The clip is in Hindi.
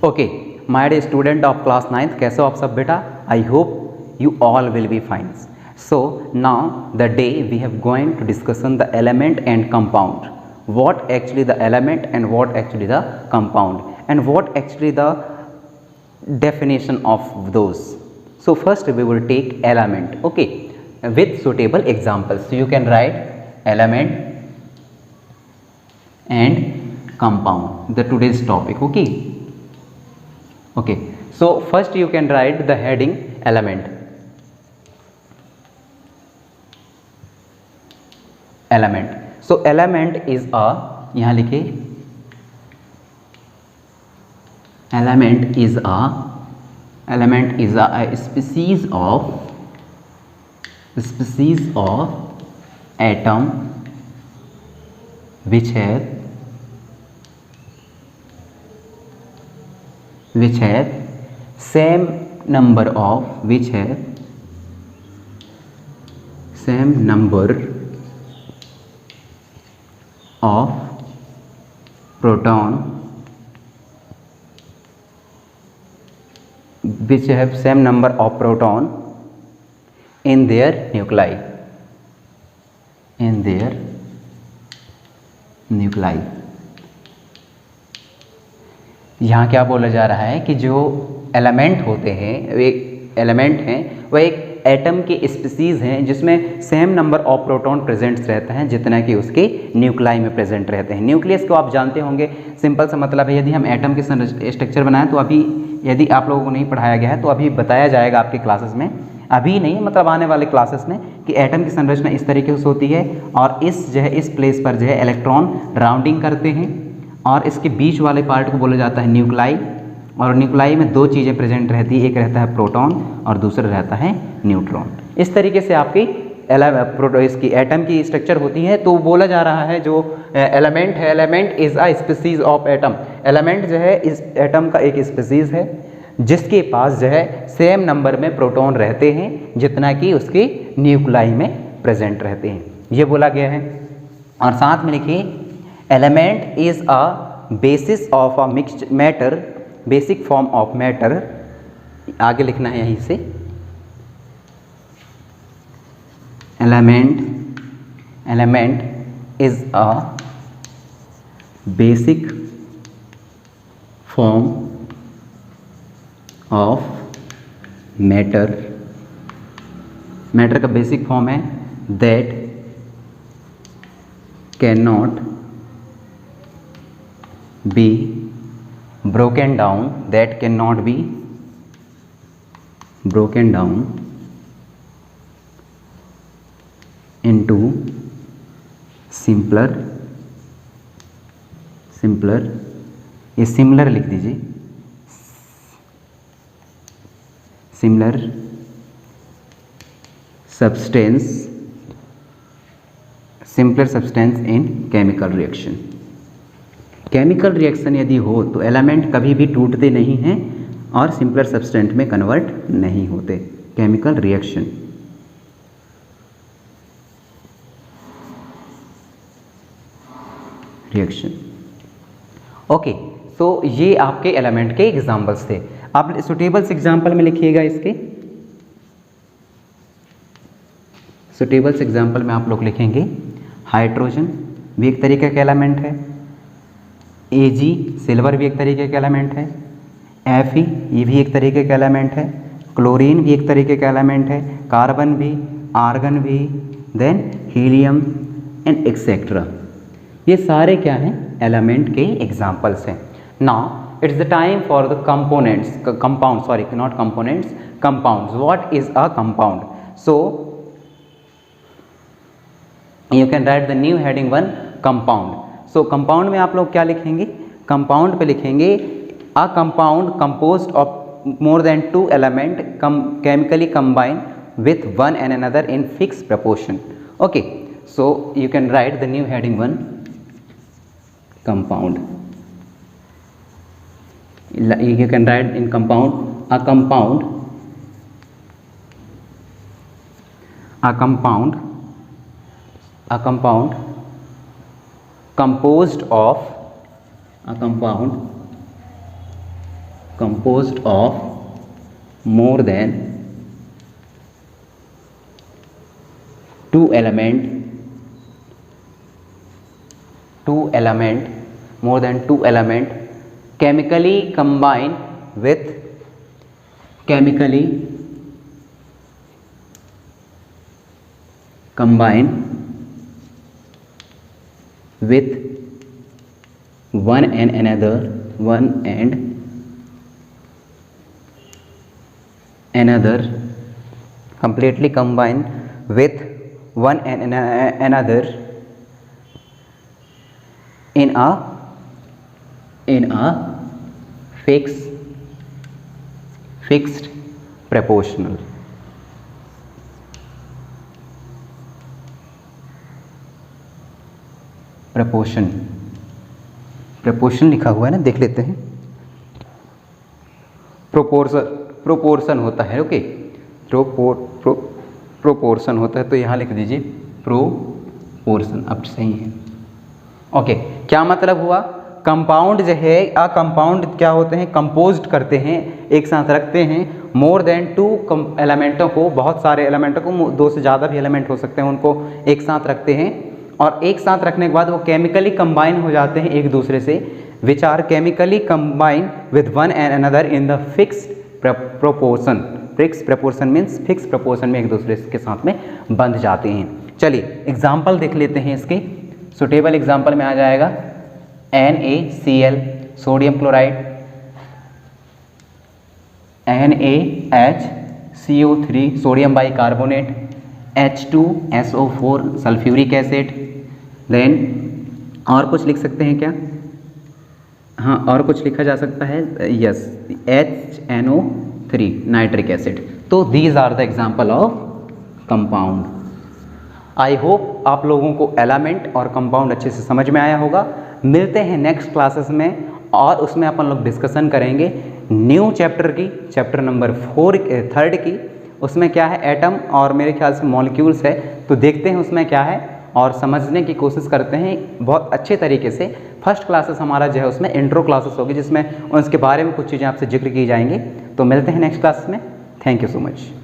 Okay my dear student of class 9th, कैसे हो आप सब बेटा? I hope you all will be fine. So now the day we have going to discuss on the element and compound. What actually the element and what actually the compound and what actually the definition of those. So first we will take element, okay, with suitable examples. So you can write element and compound, the today's topic, okay. Okay, so first you can write the heading element. Element. So element is a, यहाँ लिखिए, element is a species of atom which have same number of proton, which have same number of proton in their nuclei, यहाँ क्या बोला जा रहा है कि जो एलिमेंट होते हैं, वे एलिमेंट हैं, वह एक एटम के स्पीसीज हैं जिसमें same number of proton presents रहते हैं जितना कि उसके न्यूक्लाई में प्रेजेंट रहते हैं. न्यूक्लियस को आप जानते होंगे, सिंपल सा मतलब है, यदि हम एटम के स्ट्रक्चर बनाएं तो अभी यदि आप लोगों को नहीं पढ़ाया गया है तो अभी बताया जाएगा आपके क्लासेस में, अभी नहीं मतलब आने वाले क्लासेस में, कि एटम की संरचना इस तरीके से होती है और इस प्लेस पर इलेक्ट्रॉन राउंडिंग करते हैं और इसके बीच वाले पार्ट को बोला जाता है न्यूक्लाई. और न्यूक्लाई में दो चीज़ें प्रेजेंट रहती है, एक रहता है प्रोटॉन और दूसरा रहता है न्यूट्रॉन. इस तरीके से आपकी इसकी एटम की स्ट्रक्चर होती है. तो बोला जा रहा है जो एलिमेंट है, element is a species of atom. Element इस एटम का एक स्पीसीज है जिसके पास सेम नंबर में प्रोटॉन रहते हैं जितना कि उसके न्यूक्लाई में प्रेजेंट रहते हैं, ये बोला गया है. और साथ में लिखिए, element is a basis of a mixed matter, basic form of matter. आगे लिखना है यहीं से, element is a basic form of matter. Matter का बेसिक फॉर्म है that can not be broken down into simpler, ये सिमिलर लिख दीजिए, similar substance in chemical reaction. Chemical reaction यदि हो तो एलिमेंट कभी भी टूटते नहीं हैं और सिंपलर सब्सटेंट में कन्वर्ट नहीं होते. Chemical reaction. ओके, तो ये आपके एलिमेंट के एग्जाम्पल्स थे. आप सुटेबल्स एग्जाम्पल में लिखिएगा. इसके सुटेबल्स एग्जाम्पल में आप लोग लिखेंगे हाइड्रोजन भी एक तरीके का एलिमेंट है, Ag सिल्वर भी एक तरीके का एलिमेंट है, Fe ये भी एक तरीके का एलिमेंट है, क्लोरीन भी एक तरीके का एलिमेंट है, कार्बन भी, आर्गन भी, देन हीलियम एंड एक्सेट्रा. ये सारे क्या हैं? एलिमेंट के एग्जाम्पल्स हैं. Now it's the time for the compound, sorry not components, compounds. What is a compound? So you can write the new heading 1 compound. So compound में आप लोग क्या लिखेंगे? कंपाउंड पे लिखेंगे a compound composed of more than 2 element chemically combine with one and another in fix proportion. Okay, so you can write the new heading 1 compound. You can write in compound a compound composed of composed of more than two element chemically combine with one and another completely combine with one and another in a fixed proportional. Proportion लिखा हुआ है ना, देख लेते हैं। प्रोपोर्शन होता है, ओके, प्रोपोर्शन होता है, तो यहाँ लिख दीजिए प्रोपोर्शन, अब सही है। ओके, क्या मतलब हुआ? कंपाउंड जो है, कंपाउंड क्या होते हैं? कंपोज्ड करते हैं, एक साथ रखते हैं मोर देन टू एलिमेंटों को, बहुत सारे एलिमेंटों को, दो से ज़्यादा भी एलिमेंट हो सकते हैं, उनको एक साथ रखते हैं, और एक साथ रखने के बाद वो केमिकली कंबाइन हो जाते हैं एक दूसरे से, which are chemically combine with one and another in the fixed proportion. Fix proportion means fix proportion में एक दूसरे के साथ में बंध जाते हैं। चलिए एग्जाम्पल देख लेते हैं इसके। सुटेबल एग्जाम्पल में आ जाएगा NaCl sodium chloride, NaHCO3 sodium bicarbonate, H2SO4 sulphuric acid. Then और कुछ लिख सकते हैं क्या? हाँ, और कुछ लिखा जा सकता है, यस, HNO3 नाइट्रिक एसिड। तो these are the example of compound. I hope आप लोगों को एलिमेंट और कंपाउंड अच्छे से समझ में आया होगा। मिलते हैं नेक्स्ट क्लासेस में, और उसमें अपन लोग डिस्कशन करेंगे न्यू चैप्टर की, चैप्टर नंबर 3 की। उसमें क्या है? एटम और मेरे ख्याल से मॉलिक्यूल्स है, तो देखते हैं उसमें क्या है और समझने की कोशिश करते हैं बहुत अच्छे तरीके से। फर्स्ट क्लासेस हमारा जो है उसमें इंट्रो क्लासेस होगी, जिसमें उसके बारे में कुछ चीज़ें आपसे जिक्र की जाएंगी। तो मिलते हैं नेक्स्ट क्लास में। Thank you so much.